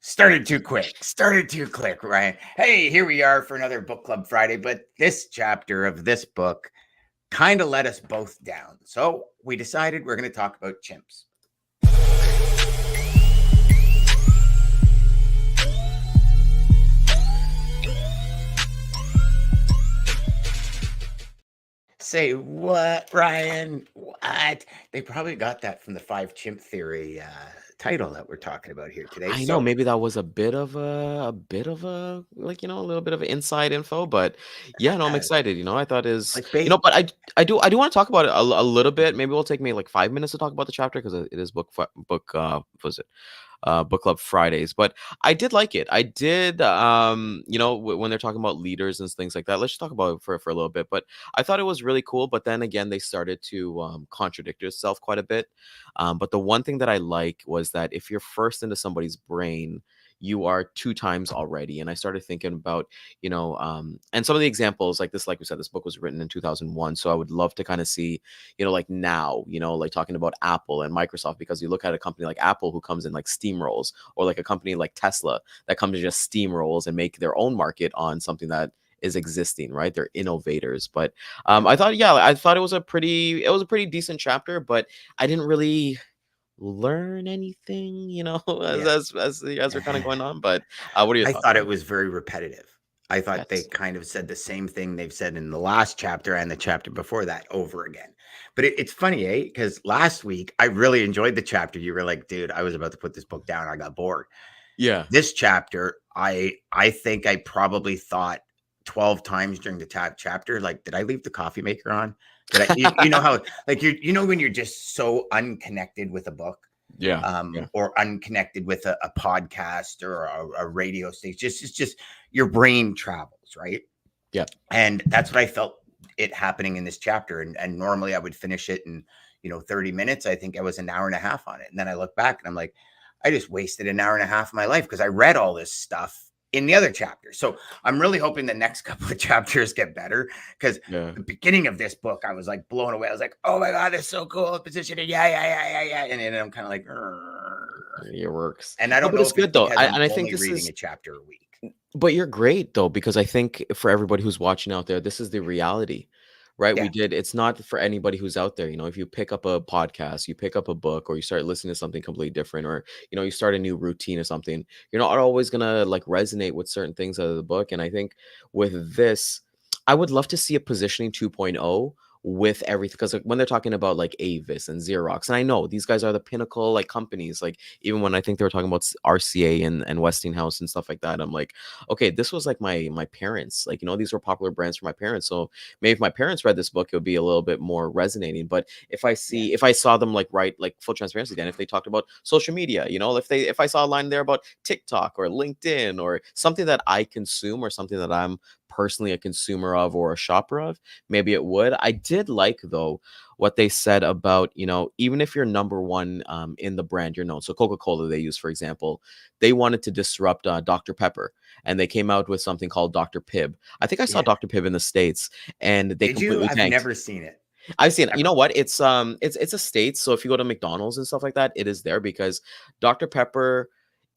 Started too quick. Started too quick, Ryan. Hey, here we are for another book club Friday, but this chapter of this book kind of let us both down. So we decided we're going to talk about chimps. Say what, Ryan? What? They probably got that from the Five Chimp Theory title that we're talking about here today. I know So, maybe that was a bit of a like, a little bit of inside info, but yeah, no, I'm uh, excited. I thought is, clickbait. but I do want to talk about it a little bit. Maybe we'll take me like 5 minutes to talk about the chapter because it is what was it? Book club Fridays. But I did like it. I did, when they're talking about leaders and things like that. Let's just talk about it for a little bit. But I thought it was really cool. But then again, they started to contradict itself quite a bit. But the one thing that I like was that if you're first into somebody's brain, you are two times already. And I started thinking about, and some of the examples like this, like we said, this book was written in 2001. So I would love to kind of see, like now, like talking about Apple and Microsoft, because you look at a company like Apple who comes in like steamrolls, or like a company like Tesla that comes to just steamrolls and make their own market on something that is existing, right? They're innovators. But I thought it was a pretty decent chapter, but I didn't really learn anything, as Yeah. as we're kind of going on. But what are your I thoughts thought on it it? was very repetitive. I thought they Yes. kind of said the same thing they've said in the last chapter and the chapter before that over again. But it's funny, eh? Because last week I really enjoyed the chapter. You were like, dude, I was about to put this book down. I got bored. Yeah. This chapter, I think I probably thought 12 times during the chapter, like, did I leave the coffee maker on? Did I, you know how, like, when you're just so unconnected with a book, Yeah. Yeah. or unconnected with a podcast or a radio station. It's just your brain travels, right? Yeah. And that's what I felt it happening in this chapter. And normally I would finish it in 30 minutes. I think I was an hour and a half on it. And then I look back and I'm like, I just wasted an hour and a half of my life because I read all this stuff in the other chapter. So I'm really hoping the next couple of chapters get better, because Yeah. the beginning of this book, I was like blown away. I was like, oh my God, that's so cool. Positioning. Yeah. And then I'm kind of like, It works. and I No, don't but know it's if it's good though. because I I'm and I think only this reading is a chapter a week. But you're great though, because I think for everybody who's watching out there, this is the reality, right? Yeah. It's not for anybody who's out there. If you pick up a podcast, you pick up a book, or you start listening to something completely different, or, you start a new routine or something, you're not always going to like resonate with certain things out of the book. And I think with this, I would love to see a positioning 2.0 with everything, because like, when they're talking about like Avis and Xerox, and I know these guys are the pinnacle like companies, like even when I think they were talking about RCA and Westinghouse and stuff like that, I'm like, okay, this was like my parents, like, these were popular brands for my parents. So maybe if my parents read this book, it would be a little bit more resonating. But Yeah. if I saw them like write, like, full transparency, then if they talked about social media, if I saw a line there about TikTok or LinkedIn or something that I consume, or something that I'm personally a consumer of or a shopper of, maybe it would. I did like though what they said about, even if you're number one in the brand you're known. So Coca-Cola, they use, for example, they wanted to disrupt Dr. Pepper, and they came out with something called Dr. Pibb. I think I saw Yeah. Dr. Pibb in the States, and they Did you? completely I've tanked. never seen it. I've seen it. You Ever. know what? It's a state. So if you go to McDonald's and stuff like that, it is there, because Dr. Pepper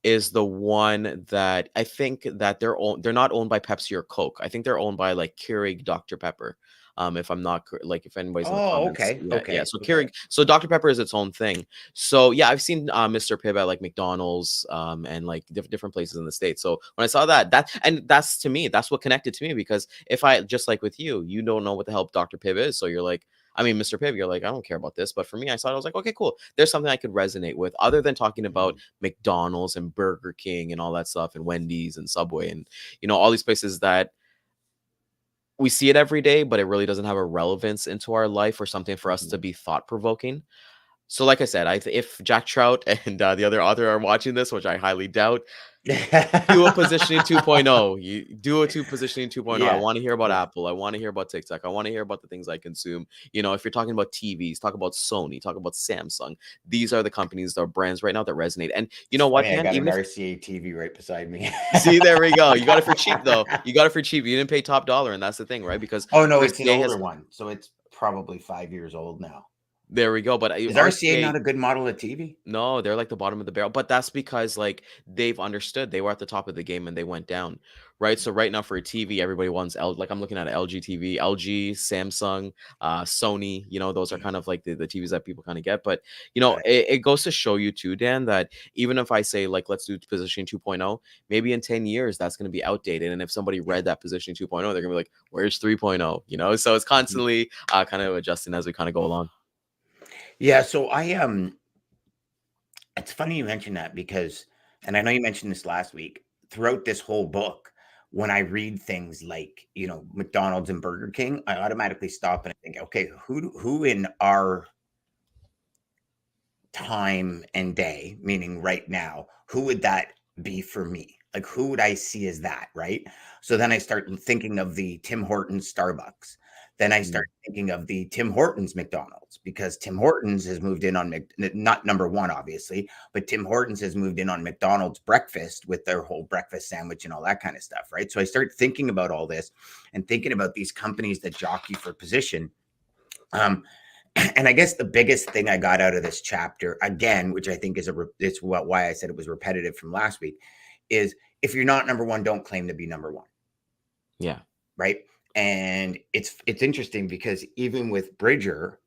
is the one that I think that they're not owned by Pepsi or Coke. I think they're owned by like Keurig Dr. Pepper. If I'm not like, if anybody's in the Oh, comments, okay. yeah. Okay. So Okay. Keurig, so Dr. Pepper is its own thing. So yeah, I've seen Mr. Pibb at like McDonald's, and like different places in the States. So when I saw that's to me, that's what connected to me, because if I, just like with you, you don't know what the hell Dr. Pibb is, so you're like, I mean, Mr. Pibb, you're like, I don't care about this. But for me, I saw it, I was like, okay, cool. There's something I could resonate with, other than talking about Mhm. McDonald's and Burger King and all that stuff, and Wendy's and Subway, and all these places that we see it every day, but it really doesn't have a relevance into our life or something for us to Mhm. be thought provoking. So, like I said, if Jack Trout and the other author are watching this, which I highly doubt, do a positioning 2.0. You do a two positioning 2.0. I Yeah. want to hear about Yeah. Apple. I want to hear about TikTok. I want to hear about the things I consume. If you're talking about TVs, talk about Sony, talk about Samsung. These are the companies, the brands right now that resonate. And you It's know what, funny. I man? got an Even if, RCA TV right beside me. see, there we go. You got it for cheap though. You got it for cheap. You didn't pay top dollar, and that's the thing, right? Because Oh no, it's an RCA older has, one, so it's probably 5 years old now. There we go. But Is RCA RCA, not a good model of TV? no, they're like the bottom of the barrel, but that's because like they've understood they were at the top of the game and they went down, right? So right now for a TV, everybody wants L. Like I'm looking at an LG TV, LG, Samsung, Sony. You know, those are Mm, kind of like the TVs that people kind of get. But you know, right. it goes to show you too, Dan, that even if I say like let's do positioning 2.0, maybe in 10 years that's going to be outdated. And if somebody Yeah. read that positioning 2.0, they're gonna be like, "Where's 3.0?" You know, so it's Mhm. constantly kind of adjusting as we kind of go along. Yeah, so it's funny you mentioned that because, and I know you mentioned this last week, throughout this whole book, when I read things like, McDonald's and Burger King, I automatically stop and I think, okay, who in our time and day, meaning right now, who would that be for me? Like, who would I see as that, right? So then I start thinking of the Tim Hortons Starbucks. Then I Mm, start thinking of the Tim Hortons McDonald's because Tim Hortons has moved in on not number one, obviously, but Tim Hortons has moved in on McDonald's breakfast with their whole breakfast sandwich and all that kind of stuff, right? So I start thinking about all this and thinking about these companies that jockey for position. Um, and I guess the biggest thing I got out of this chapter, again, which I think is it's why I said it was repetitive from last week, is if you're not number one, don't claim to be number one, yeah. right? And it's interesting because even with Bridger,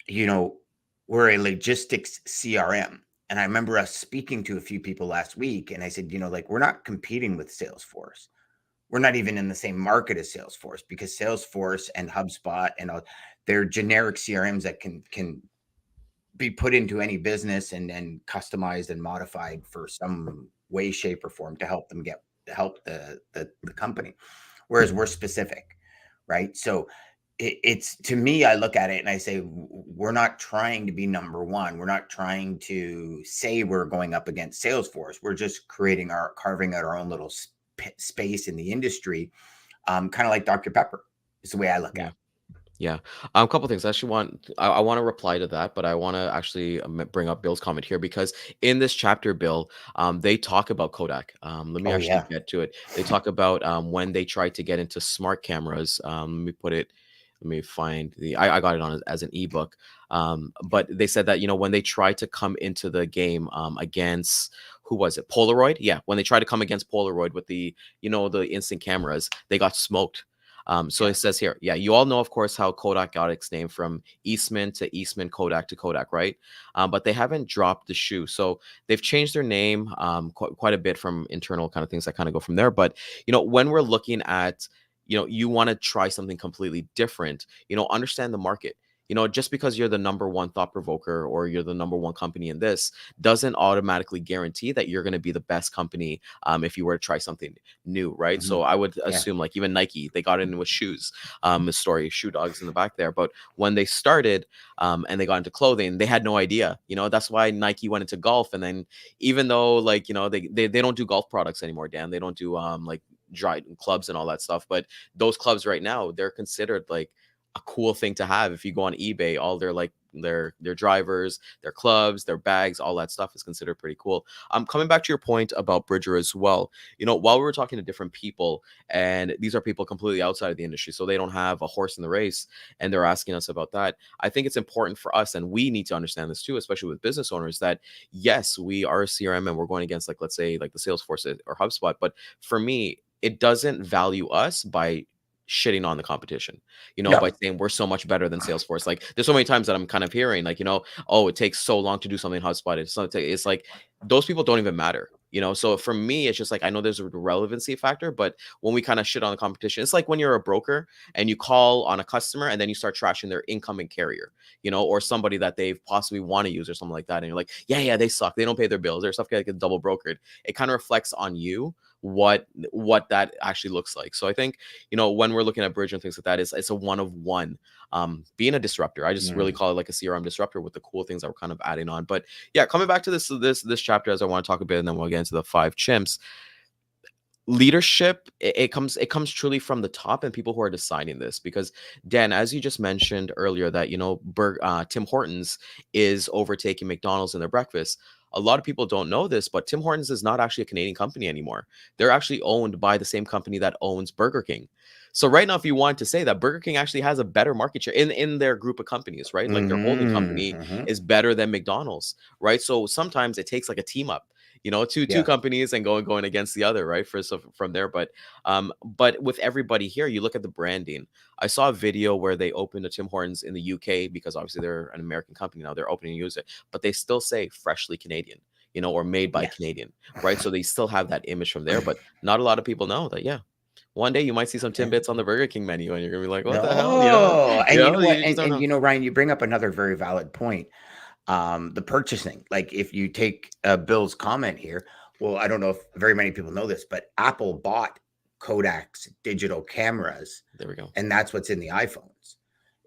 you know, we're a logistics CRM. And I remember us speaking to a few people last week, and I said, like we're not competing with Salesforce. We're not even in the same market as Salesforce because Salesforce and HubSpot and they're generic CRMs that can be put into any business and customized and modified for some way, shape, or form to help them get to help the company. Whereas we're specific, right? So it's to me, I look at it and I say, we're not trying to be number one. We're not trying to say we're going up against Salesforce. We're just carving out our own little space in the industry, kind of like Dr. Pepper is the way I look at Yeah. it. Yeah. A couple things. I actually I want to reply to that, but I want to actually bring up Bill's comment here because in this chapter, Bill, they talk about Kodak. Let me Oh actually yeah, get to it. They talk about when they tried to get into smart cameras. Let me put it. Let me find I got it on as an ebook. But they said that when they tried to come into the game against who was it? Polaroid. Yeah, when they tried to come against Polaroid with the instant cameras, they got smoked. So yeah. it says here, yeah, you all know, of course, how Kodak got its name from Eastman to Eastman, Kodak to Kodak, right? But they haven't dropped the shoe. So they've changed their name quite a bit from internal kind of things that kind of go from there. But, when we're looking at, you want to try something completely different, understand the market. Just because you're the number one thought provoker or you're the number one company in this doesn't automatically guarantee that you're going to be the best company if you were to try something new, right? Mhm. So I would Yeah. assume like even Nike, they got in with shoes, the story, shoe dogs in the back there. But when they started and they got into clothing, they had no idea. That's why Nike went into golf. And then even though like, they don't do golf products anymore, Dan, they don't do like dry clubs and all that stuff. But those clubs right now, they're considered like a cool thing to have. If you go on eBay, all their like their drivers, their clubs, their bags, all that stuff is considered pretty cool. Coming back to your point about Bridger as well, while we were talking to different people, and these are people completely outside of the industry, so they don't have a horse in the race, and they're asking us about that. I think it's important for us, and we need to understand this too, especially with business owners, that yes, we are a CRM and we're going against like let's say like the Salesforce or HubSpot, but for me, it doesn't value us by shitting on the competition, Yeah. by saying we're so much better than Salesforce. Like there's so many times that I'm kind of hearing like, oh, it takes so long to do something in HubSpot. It's like those people don't even matter. So for me, it's just like I know there's a relevancy factor, but when we kind of shit on the competition, it's like when you're a broker and you call on a customer and then you start trashing their incoming carrier, or somebody that they've possibly want to use or something like that. And you're like, yeah, they suck. They don't pay their bills. Their stuff gets double brokered. It kind of reflects on you what that actually looks like. So I think when we're looking at bridge and things like that, it's a one of one. Being a disruptor, I just really Mm. call it like a CRM disruptor with the cool things that we're kind of adding on. But yeah, coming back to this chapter, as I want to talk a bit, and then we'll get into the five chimps. Leadership, it comes truly from the top and people who are deciding this, because Dan, as you just mentioned earlier, that Tim Hortons is overtaking McDonald's in their breakfast. A lot of people don't know this, but Tim Hortons is not actually a Canadian company anymore. They're actually owned by the same company that owns Burger King. So right now, if you want to say that Burger King actually has a better market share in their group of companies, right? Like their holding company Mm-hmm. is better than McDonald's, right? So sometimes it takes like a team up, two Yeah. companies and going against the other, right? For so from there, but with everybody here, you look at the branding. I saw a video where they opened a Tim Hortons in the UK because obviously they're an American company now. They're opening to use it, but they still say freshly Canadian, or made by Yes. Canadian, right? So they still have that image from there, but not a lot of people know that. Yeah, one day you might see some Yeah. Timbits on the Burger King menu, and you're gonna be like, "What the hell?" No. And you know what? You just And, don't and know. you know, Ryan, you bring up another very valid point. The purchasing. Like if you take Bill's comment here, well, I don't know if very many people know this, but Apple bought Kodak's digital cameras, There we go. and that's what's in the iPhones.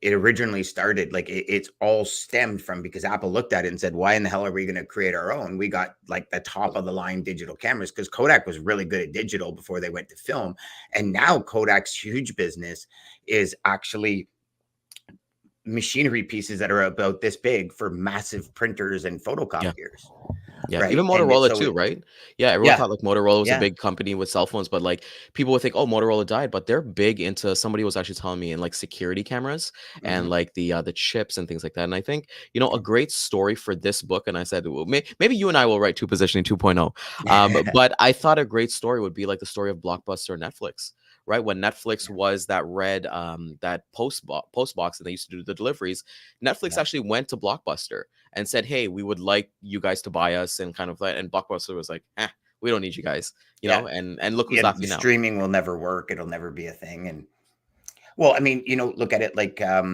It originally started like it's all stemmed from because Apple looked at it and said, "Why in the hell are we going to create our own? We got like the top of the line digital cameras because Kodak was really good at digital before they went to film, and now Kodak's huge business is actually machinery pieces that are about this big for massive printers and Yeah. photocopiers, Yeah, even right? And Motorola so too, right? Yeah, everyone yeah, thought like Motorola was a yeah, big company with cell phones, but like people would think, oh, Motorola died, but they're big into. Somebody was actually telling me in like security cameras and hmm, like the chips and things like that. And I think a great story for this book. And I said, well, maybe you and I will write Two Positioning 2.0. But I thought a great story would be like the story of Blockbuster and Netflix. Right when Netflix yeah, was that red that post box and they used to do the deliveries, Netflix yeah, actually went to Blockbuster and said, "Hey, we would like you guys to buy us," and kind of like, and Blockbuster was like, we don't need you guys," yeah, and look who's yeah. The laughing now. streaming will never work; it'll never be a thing. And well, I mean, look at it like uh,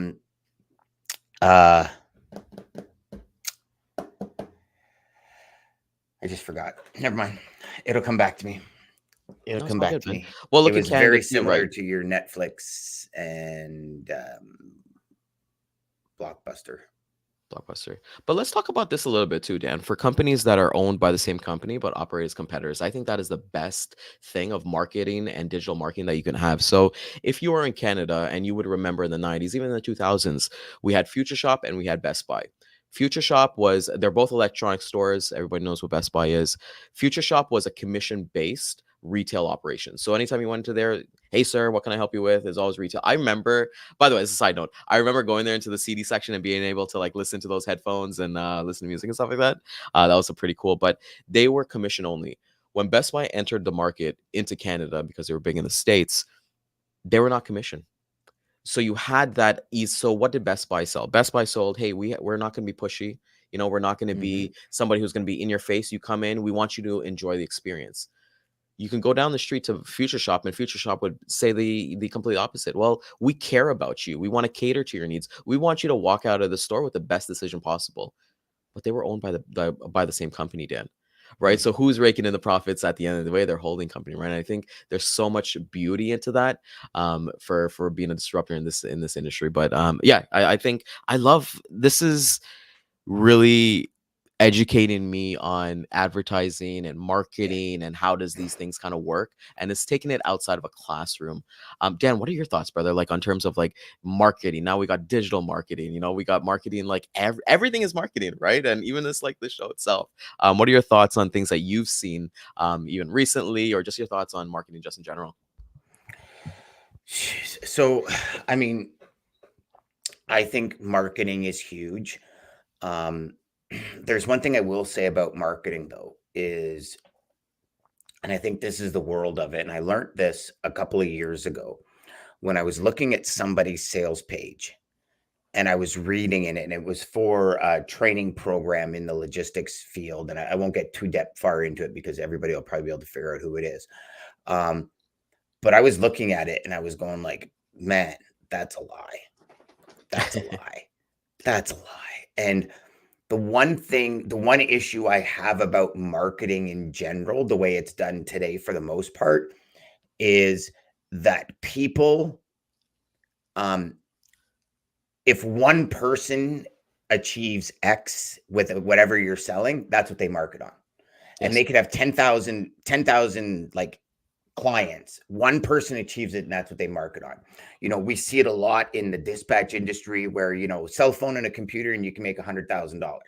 I just forgot. Never mind. It'll come back to me. It'll No, it's come all back good, to man. me. Well, It look in was Canada very too, similar right? to your Netflix and Blockbuster. Blockbuster. But let's talk about this a little bit too, Dan. For companies that are owned by the same company but operate as competitors, I think that is the best thing of marketing and digital marketing that you can have. So, if you are in Canada and you would remember in the 90s, even in the 2000s, we had Future Shop and we had Best Buy. Future Shop they're both electronic stores. Everybody knows what Best Buy is. Future Shop was a commission based retail operation. So, anytime you went to there, hey, sir, what can I help you with? Is always retail. I remember, by the way, as a side note, I remember going there into the CD section and being able to like listen to those headphones and listen to music and stuff like that. That was a pretty cool. But they were commission only. When Best Buy entered the market into Canada because they were big in the States, they were not commission. So you had that ease. So what did Best Buy sell? Best Buy sold, hey, we're not going to be pushy. We're not going to Hmm. be somebody who's going to be in your face. You come in, we want you to enjoy the experience. You can go down the street to Future Shop, and Future Shop would say the complete opposite. Well, we care about you. We want to cater to your needs. We want you to walk out of the store with the best decision possible. But they were owned by the same company, Dan. Right. So who's raking in the profits at the end of the way? Their holding company, right? And I think there's so much beauty into that for being a disruptor in this industry. But yeah, I think I love this is really educating me on advertising and Yeah. marketing and how does these things kind of work, and it's taking it outside of a classroom. Dan, what are your thoughts, brother, like on terms of like marketing? Now we got digital marketing, we got marketing, like everything is marketing, right? And even this show itself, what are your thoughts on things that you've seen even recently, or just your thoughts on marketing just in general? Jeez. So, I mean, I think marketing is huge. Um, there's one thing I will say about marketing though is, and I think this is the world of it. And I learned this a couple of years ago when I was looking at somebody's sales page and I was reading in it, and it was for a training program in the logistics field. And I won't get too far into it because everybody will probably be able to figure out who it is. Um, but I was looking at it and I was going like, man, that's a lie. That's a lie. That's a lie. And the one issue I have about marketing in general, the way it's done today for the most part, is that people, um, if one person achieves X with whatever you're selling, that's what they market on. And Yes. they could have 10,000 like clients. One person achieves it, and that's what they market on. We see it a lot in the dispatch industry where, cell phone and a computer, and you can make $100,000.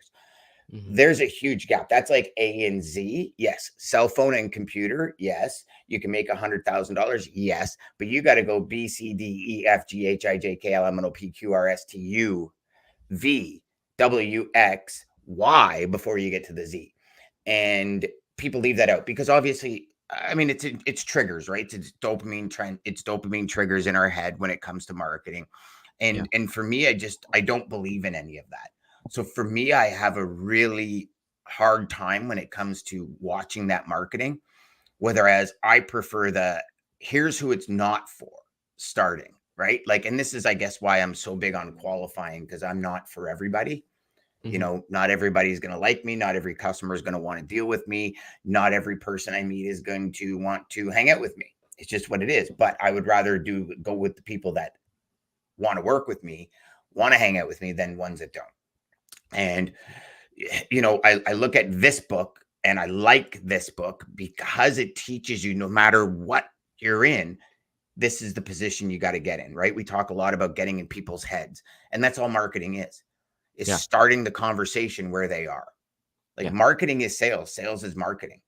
Hmm. There's a huge gap. That's like A and Z. Yes. Cell phone and computer. Yes. You can make $100,000. Yes. But you got to go B, C, D, E, F, G, H, I, J, K, L, M, N, O, P, Q, R, S, T, U, V, W, X, Y before you get to the Z. And people leave that out because obviously, I mean, it's triggers, right? It's dopamine triggers in our head when it comes to marketing. Yeah. And for me, I don't believe in any of that. So for me, I have a really hard time when it comes to watching that marketing. Whereas I prefer the here's who it's not for starting, right? Like, and this is, I guess, why I'm so big on qualifying because I'm not for everybody. Hmm. Not everybody's going to like me. Not every customer is going to want to deal with me. Not every person I meet is going to want to hang out with me. It's just what it is. But I would rather go with the people that want to work with me, want to hang out with me than ones that don't. And I look at this book and I like this book because it teaches you no matter what you're in, this is the position you got to get in, right? We talk a lot about getting in people's heads, and that's all marketing is Yeah. starting the conversation where they are. Like Yeah. marketing is sales, sales is marketing,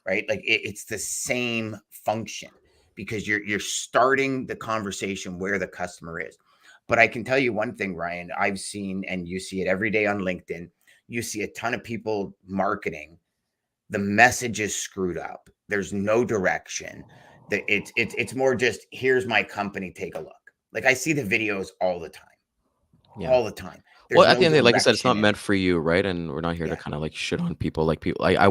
right? Like it's the same function because you're starting the conversation where the customer is. But I can tell you one thing, Ryan, I've seen, and you see it every day on LinkedIn, you see a ton of people marketing. The message is screwed up. There's no direction. It's more just here's my company, take a look. Like I see the videos all the time, Yeah. all the time. Well, There's at the no end of the day, like I said, it's direction not in meant it. for you, right? And we're not here to Yeah. kind of like shit on people. Like people, I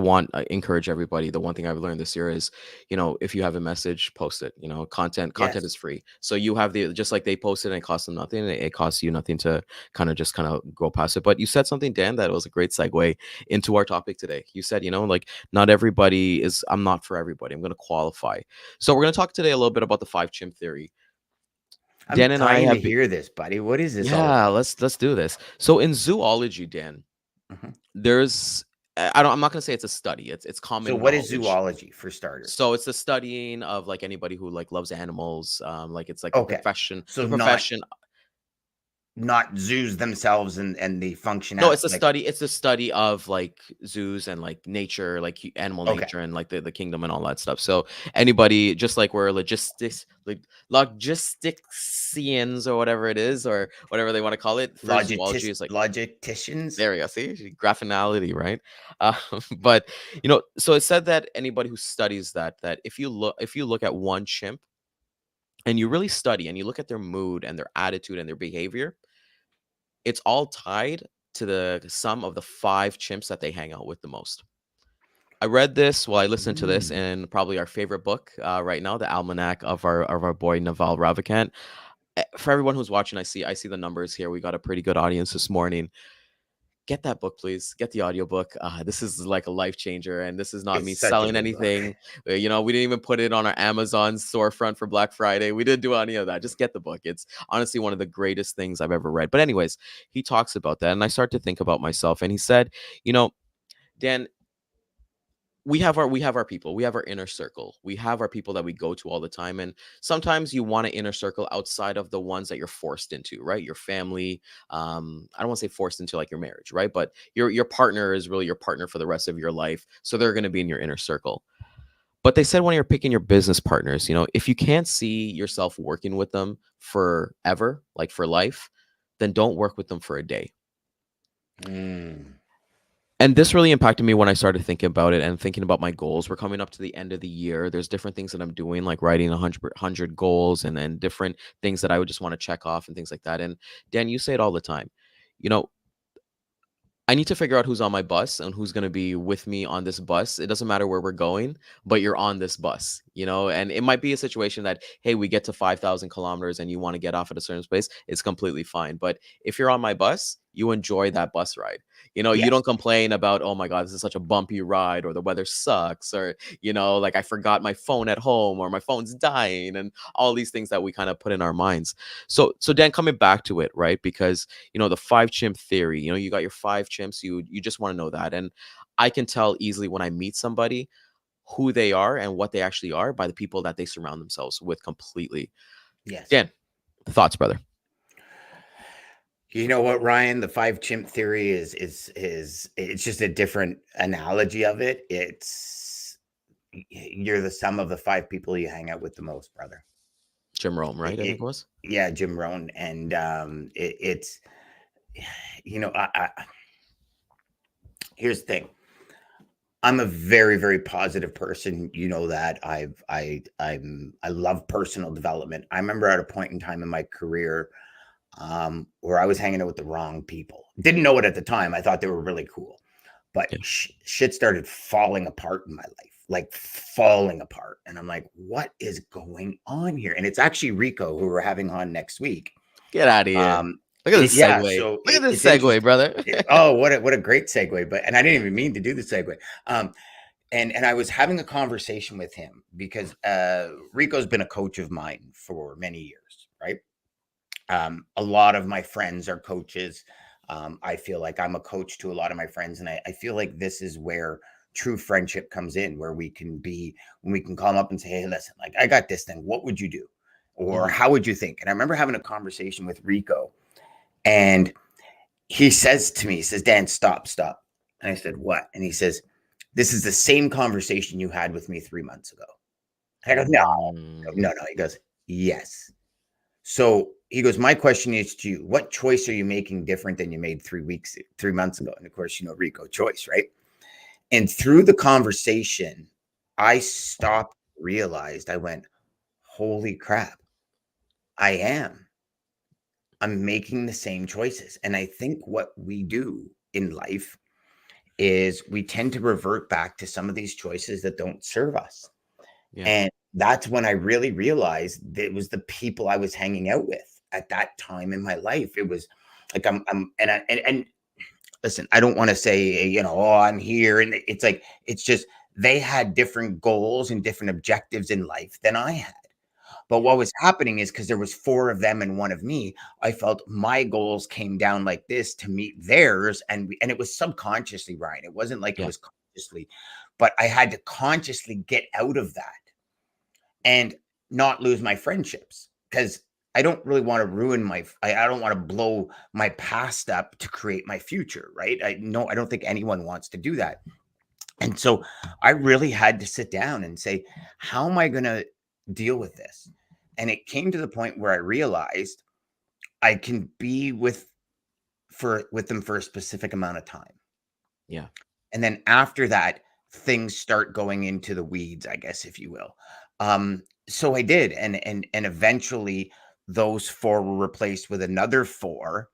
encourage everybody. The one thing I've learned this year is, if you have a message, post it. Content Yes. is free. So you have just like they posted and it costs them nothing. It costs you nothing to kind of go past it. But you said something, Dan, that was a great segue into our topic today. You said, like not everybody is. I'm not for everybody. I'm going to qualify. So we're going to talk today a little bit about the five chimp theory. I'm Dan and I dying to have been, hear this, buddy. What is this all yeah. about? Let's do this. So in zoology, Dan, Mhm. there's I'm not gonna say it's a study. It's So common what is knowledge. zoology for starters? So it's the studying of like anybody who like loves animals. Like it's like the Okay. profession. So The not profession. not zoos themselves and the function No, out it's a like study. It's the study of like zoos and like nature, like animal okay. nature and like the kingdom and all that stuff. So anybody, just like we're logisticians or whatever it is, or whatever they want to call it. For zoology, is like Logisticians? there you go. See, graphinality, right? Uh, but so it said that anybody who studies that if you look at one chimp and you really study and you look at their mood and their attitude and their behavior, it's all tied to the sum of the five chimps that they hang out with the most. I read this while I listened to this Mm. in probably our favorite book right now, the almanac of our boy Naval Ravikant. For everyone who's watching, I see the numbers here. We got a pretty good audience this morning. Get that book, please. Get the audiobook. This is like a life changer, and this is not me It's such a selling good book. anything. We didn't even put it on our Amazon storefront for Black Friday. We didn't do any of that. Just get the book. It's honestly one of the greatest things I've ever read. But anyways, he talks about that, and I start to think about myself. And he said, Dan, we have our people, we have our inner circle, we have our people that we go to all the time, and sometimes you want an inner circle outside of the ones that you're forced into, right? Your family. I don't want to say forced into like your marriage, right? But your partner is really your partner for the rest of your life, so they're going to be in your inner circle. But they said when you're picking your business partners, if you can't see yourself working with them forever, like for life, then don't work with them for a day. Mm. And this really impacted me when I started thinking about it and thinking about my goals. We're coming up to the end of the year. There's different things that I'm doing, like writing 100 goals and then different things that I would just want to check off and things like that. And Dan, you say it all the time. You know, I need to figure out who's on my bus and who's going to be with me on this bus. It doesn't matter where we're going, but you're on this bus, and it might be a situation that, hey, we get to 5,000 kilometers and you want to get off at a certain place. It's completely fine. But if you're on my bus, you enjoy that bus ride. You Yes. don't complain about, oh my God, this is such a bumpy ride, or the weather sucks, or, like I forgot my phone at home, or my phone's dying, and all these things that we kind of put in our minds. So Dan, coming back to it, right? Because the five chimp theory, you got your five chimps, you just want to know that. And I can tell easily when I meet somebody who they are and what they actually are by the people that they surround themselves with completely. Yes. Dan, thoughts, brother? You know what, Ryan? The five chimp theory is it's just a different analogy of it. It's you're the sum of the five people you hang out with the most, brother. Jim Rome, right? I think It it was. yeah, Jim Rohn, and it's you know here's the thing. I'm a very, very positive person. You know that I love personal development. I remember at a point in time in my career where I was hanging out with the wrong people. Didn't know it at the time. I thought they were really cool, but Yeah. shit started falling apart in my life, like falling apart. And I'm like, what is going on here? And it's actually Rico who we're having on next week. Get out of here. Um, Look at this yeah, segue. so Look at this it's segue, interesting. brother. Oh, what a great segue! But and I didn't even mean to do the segue. And I was having a conversation with him because Rico's been a coach of mine for many years, right? A lot of my friends are coaches. I feel like I'm a coach to a lot of my friends, and I feel like this is where true friendship comes in, where we can be when we can call them up and say, "Hey, listen, like I got this thing. What would you do, or Mhm. how would you think?" And I remember having a conversation with Rico, and he says to me, he says, "Dan, stop, stop." And I said, "What?" And he says, "This is the same conversation you had with me 3 months ago." And I go, "No, Mm. no, no." He goes, "Yes." So he goes, "My question is to you, what choice are you making different than you made 3 months ago?" And of course, Rico choice, right? And through the conversation, I stopped, realized, I went, holy crap, I am. I'm making the same choices. And I think what we do in life is we tend to revert back to some of these choices that don't serve us. Yeah. And that's when I really realized that it was the people I was hanging out with at that time in my life. It was like I'm and listen, I don't want to say, oh, I'm here. And it's like it's just they had different goals and different objectives in life than I had. But Yeah. what was happening is because there was four of them and one of me, I felt my goals came down like this to meet theirs, and it was subconsciously, Ryan. It wasn't like it Yeah. was consciously, but I had to consciously get out of that and not lose my friendships because I don't really want to ruin I don't want to blow my past up to create my future, right? I don't think anyone wants to do that. And so I really had to sit down and say, how am I going to deal with this? And it came to the point where I realized I can be with them for a specific amount of time. Yeah. And then after that, things start going into the weeds, I guess, if you will. So I did, and eventually those four were replaced with another four,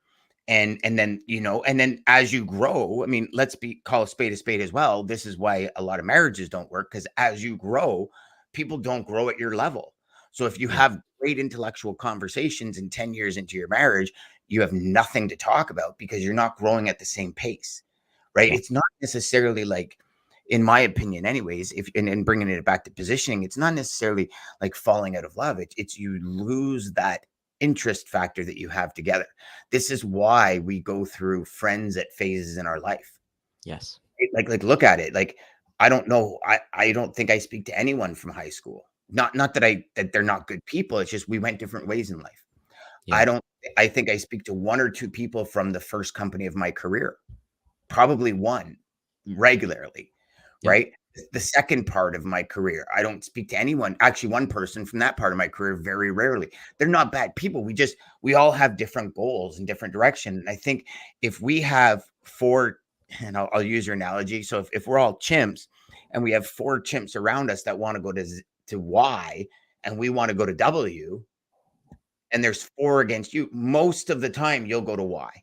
and then and then as you grow, I mean, let's be call a spade as well. This is why a lot of marriages don't work because as you grow, people don't grow at your level. So if you Yeah. have great intellectual conversations and 10 years into your marriage, you have nothing to talk about because you're not growing at the same pace, right? Yeah. It's not necessarily like, in my opinion, anyways, if and bringing it back to positioning, it's not necessarily like falling out of love. It's you lose that interest factor that you have together. This is why we go through friends at phases in our life. Yes. Like look at it. Like I don't know. I don't think I speak to anyone from high school. Not that they're not good people. It's just we went different ways in life. Yeah. I don't. I think I speak to one or two people from the first company of my career, probably one regularly, Yeah. right? The second part of my career, I don't speak to anyone, actually one person from that part of my career very rarely. They're not bad people. We all have different goals and different direction. And I think if we have four, and I'll use your analogy. So if we're all chimps and we have four chimps around us that want to go to Y and we want to go to W, and there's four against you, most of the time you'll go to Y.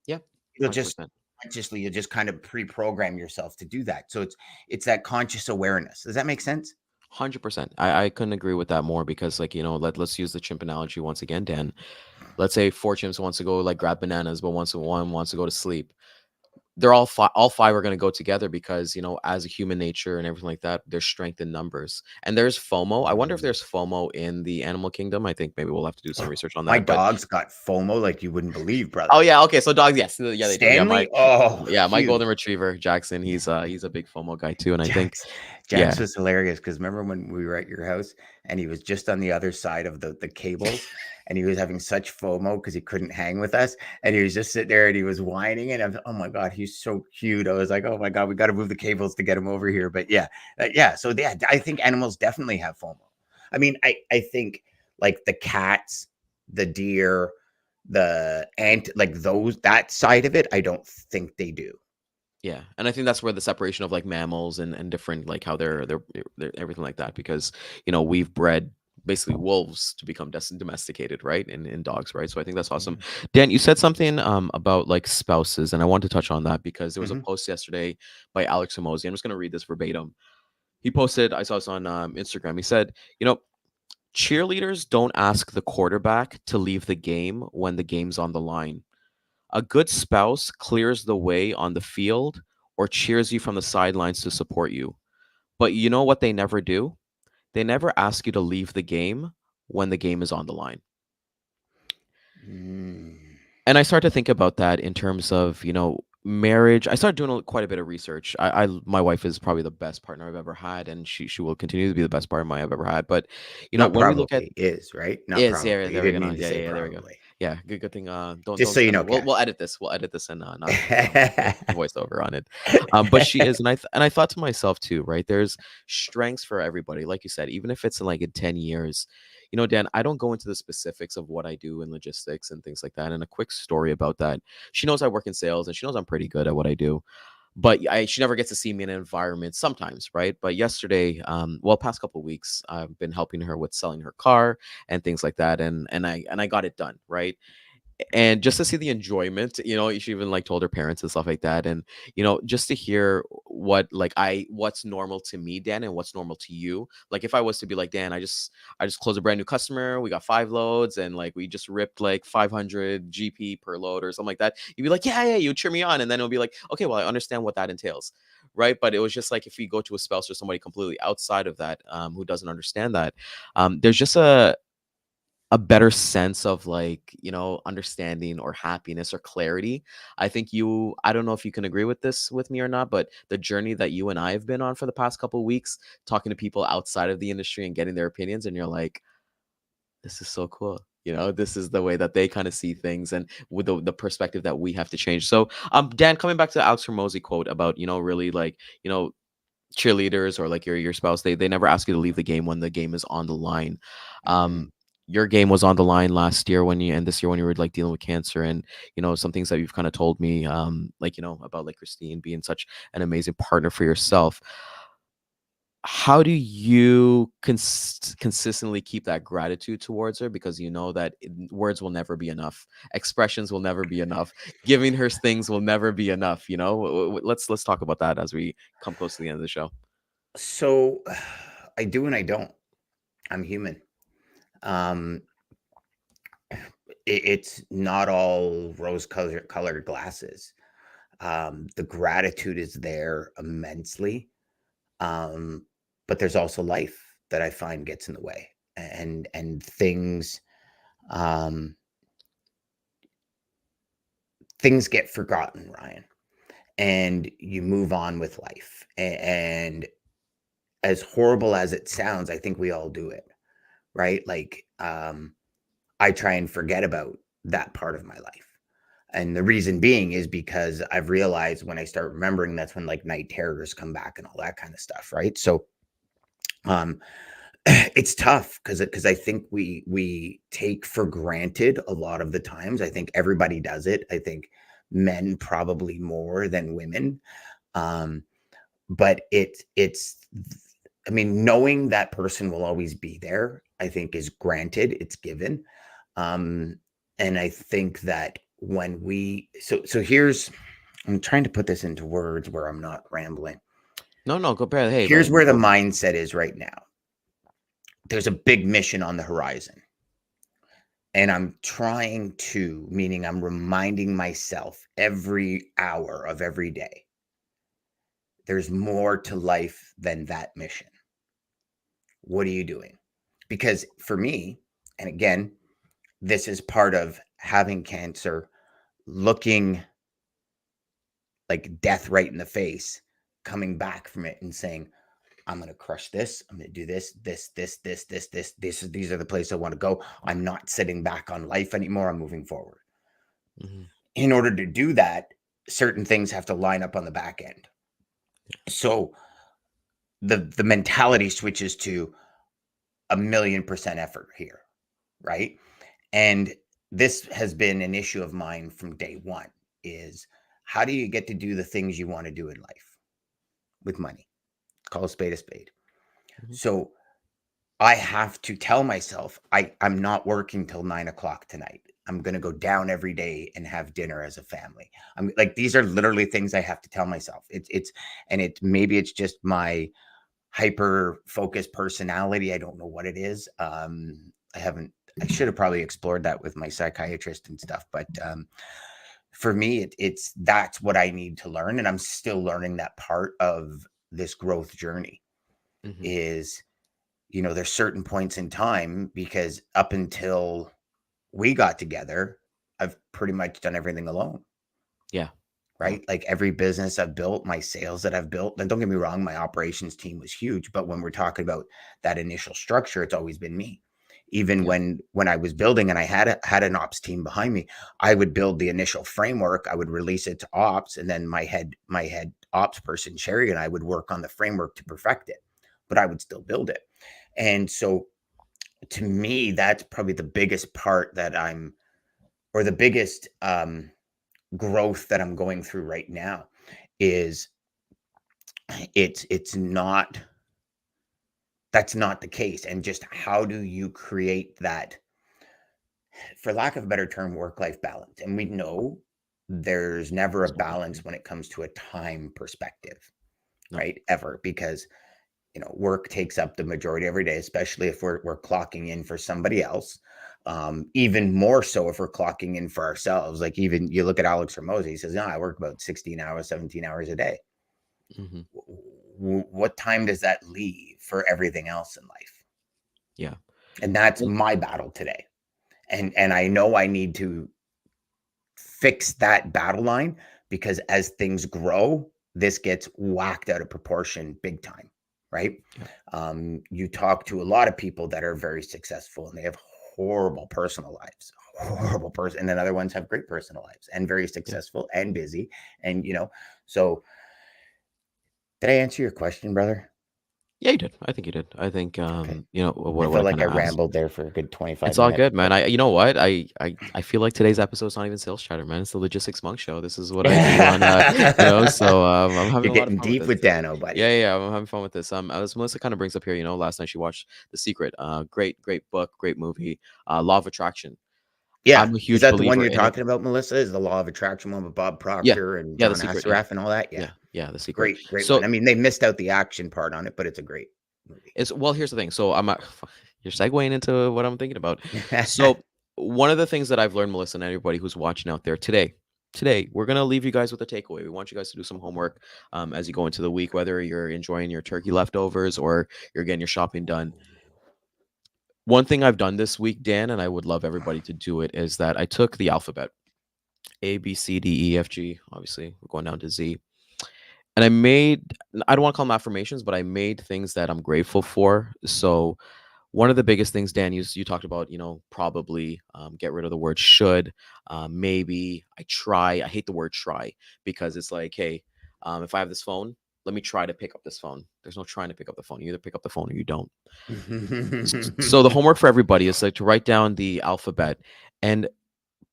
Yeah. You'll just 100%. consciously, you'll just kind of pre-program yourself to do that. So it's that conscious awareness. Does that make sense? 100%. I couldn't agree with that more because, like, let's use the chimp analogy once again, Dan. Let's say four chimps wants to go like grab bananas, but one wants to go to sleep. They're all five are going to go together because, as a human nature and everything like that, there's strength in numbers. And there's FOMO. I wonder if there's FOMO in the animal kingdom. I think maybe we'll have to do some research on My that. But dog's got FOMO like you wouldn't believe, oh brother. yeah, okay. So dogs, yes, yeah, they do. Yeah, Stanley, oh, my huge. golden retriever Jackson, he's a big FOMO guy too. And I think Jax. Jax Yeah. was hilarious because remember when we were at your house and he was just on the other side of the cables and he was having such FOMO because he couldn't hang with us and he was just sitting there and he was whining and I'm, oh my god, he's so cute. I was like, oh my god, we got to move the cables to get him over here. But yeah, yeah. So yeah, I think animals definitely have FOMO. I mean, I think like the cats, the deer, the ant, like those that side of it, I don't think they do. Yeah, and I think that's where the separation of like mammals and different like how they're everything like that, because we've bred basically wolves to become domesticated, right, in dogs, right? So I think that's awesome. Yeah. Dan, you said something about like spouses, and I want to touch on that because there was a Hmm. post yesterday by Alex Hormozy. I'm just going to read this verbatim. He posted, I saw this on Instagram. He said, cheerleaders don't ask the quarterback to leave the game when the game's on the line. A good spouse clears the way on the field or cheers you from the sidelines to support you. But you know what they never do? They never ask you to leave the game when the game is on the line. Mm. And I started to think about that in terms of, marriage. I started doing quite a bit of research. My wife is probably the best partner I've ever had, and she will continue to be the best partner I've ever had. But Not when we look at probably is, right? Not is yeah, probably. You there we go. didn't No, mean to yeah, say yeah, yeah, there we go. probably. Yeah, good thing. Don't Just so you send know, that. We'll Cash. edit this. We'll edit this and not put voice over on it. But she is, and I thought to myself too, right? There's strengths for everybody, like you said, even if it's in 10 years. Dan, I don't go into the specifics of what I do in logistics and things like that. And a quick story about that. She knows I work in sales, and she knows I'm pretty good at what I do, but she never gets to see me in an environment sometimes, right? But yesterday, past couple of weeks, I've been helping her with selling her car and things like that, and I got it done, right? And just to see the enjoyment, she even told her parents and stuff like that, and just to hear what's normal to me, Dan, and what's normal to you. Like if I was to be like, Dan, I just closed a brand new customer, we got 5 loads, and we just ripped 500 GP per load or something like that, you'd be like, yeah, you cheer me on, and then it'll be like, okay, well, I understand what that entails, right? But it was just like if you go to a spouse or somebody completely outside of that, who doesn't understand that, there's just a better sense of understanding or happiness or clarity. I don't know if you can agree with this with me or not, but the journey that you and I have been on for the past couple of weeks, talking to people outside of the industry and getting their opinions, and you're like, this is so cool. This is the way that they kind of see things, and with the perspective that we have to change. So Dan, coming back to the Alex Hormozy quote about really cheerleaders or your spouse, they never ask you to leave the game when the game is on the line. Hmm. um your game was on the line last year and this year when you were dealing with cancer, and some things that you've kind of told me, about Christine being such an amazing partner for yourself. How do you consistently keep that gratitude towards her, because you know that words will never be enough, expressions will never be enough, giving her things will never be enough? Let's talk about that as we come close to the end of the show. So I do and I don't. I'm human. Um, it's not all rose colored glasses. The gratitude is there immensely. Um, but there's also life that I find gets in the way, and things um, things get forgotten, Ryan, and you move on with life. And as horrible as it sounds, I think we all do it, right? I try and forget about that part of my life. And the reason being is because I've realized when I start remembering, that's when night terrors come back and all that kind of stuff, right? So um it's tough because I think we take for granted a lot of the times. I think everybody does it. I think men probably more than women. Um, but it's I mean, knowing that person will always be there, I think is granted, it's given. Um, and I think that when so here's I'm trying to put this into words where I'm not rambling. No, go ahead. Hey, Here's but where the go. mindset is right now. There's a big mission on the horizon. And I'm trying to, meaning I'm reminding myself every hour of every day, there's more to life than that mission. What are you doing? Because for me, and again, this is part of having cancer, looking like death right in the face, coming back from it and saying, I'm going to crush this. I'm going to do this. These are the places I want to go. I'm not sitting back on life anymore. I'm moving forward. Mhm. In order to do that, certain things have to line up on the back end. So the mentality switches to 1,000,000% effort here, right? And this has been an issue of mine from day one is how do you get to do the things you want to do in life with money? Call a spade a spade. Mhm. So I have to tell myself I'm not working till 9 o'clock tonight. I'm gonna go down every day and have dinner as a family. I'm like these are literally things I have to tell myself. It's and it maybe it's just my hyper focused personality. I don't know what it is. I haven't. I should have probably explored that with my psychiatrist and stuff. But for me, it's that's what I need to learn, and I'm still learning that part of this growth journey. Mhm. Is there's certain points in time because up until we got together, I've pretty much done everything alone, Yeah. Yeah. right? Like every business I've built, my sales that I've built, and don't get me wrong, my operations team was huge, but when we're talking about that initial structure, it's always been me. Even Yeah. when I was building and I had an ops team behind me, I would build the initial framework, I would release it to ops, and then my head ops person, Sherry, and I would work on the framework to perfect it, but I would still build it. And so to me, that's probably the biggest part that or the biggest growth that I'm going through right now is it's not that's not the case. And just how do you create that, for lack of a better term, work life balance? And we know there's never a It's not that balance great. when it comes to a time perspective, No. right? Ever, because work takes up the majority every day, especially if we're clocking in for somebody else. Even more so if we're clocking in for ourselves. Like even you look at Alex Ramosi, he says, "No, I work about 16 hours, 17 hours a day." Mhm. What time does that leave for everything else in life? Yeah. And that's Well, my battle today. And I know I need to fix that battle line because as things grow, this gets whacked out of proportion big time, right? yeah. You talk to a lot of people that are very successful and they have horrible personal lives, horrible person, and then other ones have great personal lives and very Yeah. successful and busy. And so did I answer your question, brother? Yeah, you did. I think you did. I think Okay. I what feel I like kind I of asked. rambled there for a good 25 It's all minutes, good, man. but You know what? I feel like today's episode's not even sales chatter, man. It's the Logistics Monk show. This is what I do on so I'm having you're a lot of getting fun with deep this. with Dano, Yeah, buddy. yeah, yeah, I'm having fun with this. As Melissa kind of brings up here, last night she watched The Secret. Great book, great movie. Law of Attraction. Yeah. I'm a Is huge that the one believer you're in it. talking about, Melissa? Is the Law of Attraction one with Bob Yeah, Proctor and yeah, The John Secret. Yeah, Assaraf and all that? Yeah. yeah, yeah, The Secret. Great, great one. So I mean, they missed out the action part on it, but it's a great movie. it's well, here's the thing. So you're segueing into what I'm thinking about. So one of the things that I've learned, Melissa, and everybody who's watching out there today, we're gonna leave you guys with a takeaway. We want you guys to do some homework as you go into the week, whether you're enjoying your turkey leftovers or you're getting your shopping done. One thing I've done this week, Dan, and I would love everybody to do it, is that I took the alphabet A, B, C, D, E, F, G. Obviously, we're going down to Z. And I don't want to call them affirmations, but I made things that I'm grateful for. So, one of the biggest things, Dan, you talked about, probably get rid of the word should, maybe, I try. I hate the word try because it's like, hey, if I have this phone, let me try to pick up this phone. There's no trying to pick up the phone. You either pick up the phone or you don't. So the homework for everybody is like to write down the alphabet and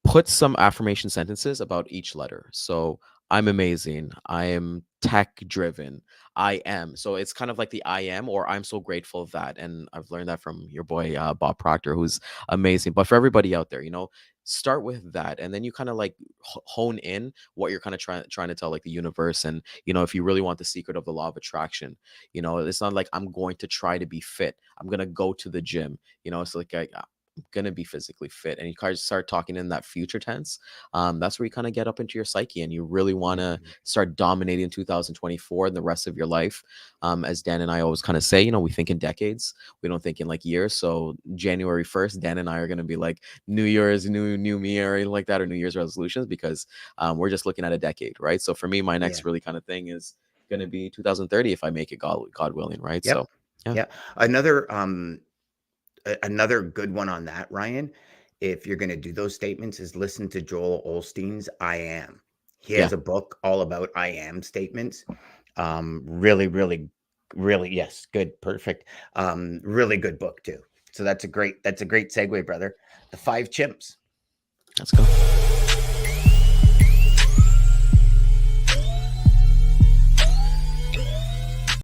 put some affirmation sentences about each letter. So I'm amazing. I am tech driven. I am. So it's kind of like the I am or I'm so grateful of that. And I've learned that from your boy Bob Proctor, who's amazing. But for everybody out there, start with that, and then you kind of like hone in what you're kind of trying to tell like the universe. And if you really want the secret of the law of attraction, it's not like I'm going to try to be fit. I'm gonna go to the gym. It's like gonna be physically fit, and you kind of start talking in that future tense. That's where you kind of get up into your psyche and you really want to start dominating 2024 and the rest of your life. As Dan and I always kind of say, we think in decades, we don't think in like years. So January 1st, Dan and I are going to be like New Year's new me or anything like that, or New Year's resolutions, because we're just looking at a decade, right? So for me, my Yeah. next really kind of thing is going to be 2030 if I make it, God willing, right? Yep. So yeah. Yeah. Another good one on that, Ryan, if you're going to do those statements, is listen to Joel Osteen's I Am. He Yeah. has a book all about I am statements. Really, really, really, yes, good, perfect. Really good book too. So that's a great segue, brother. The Five Chimps. Let's go.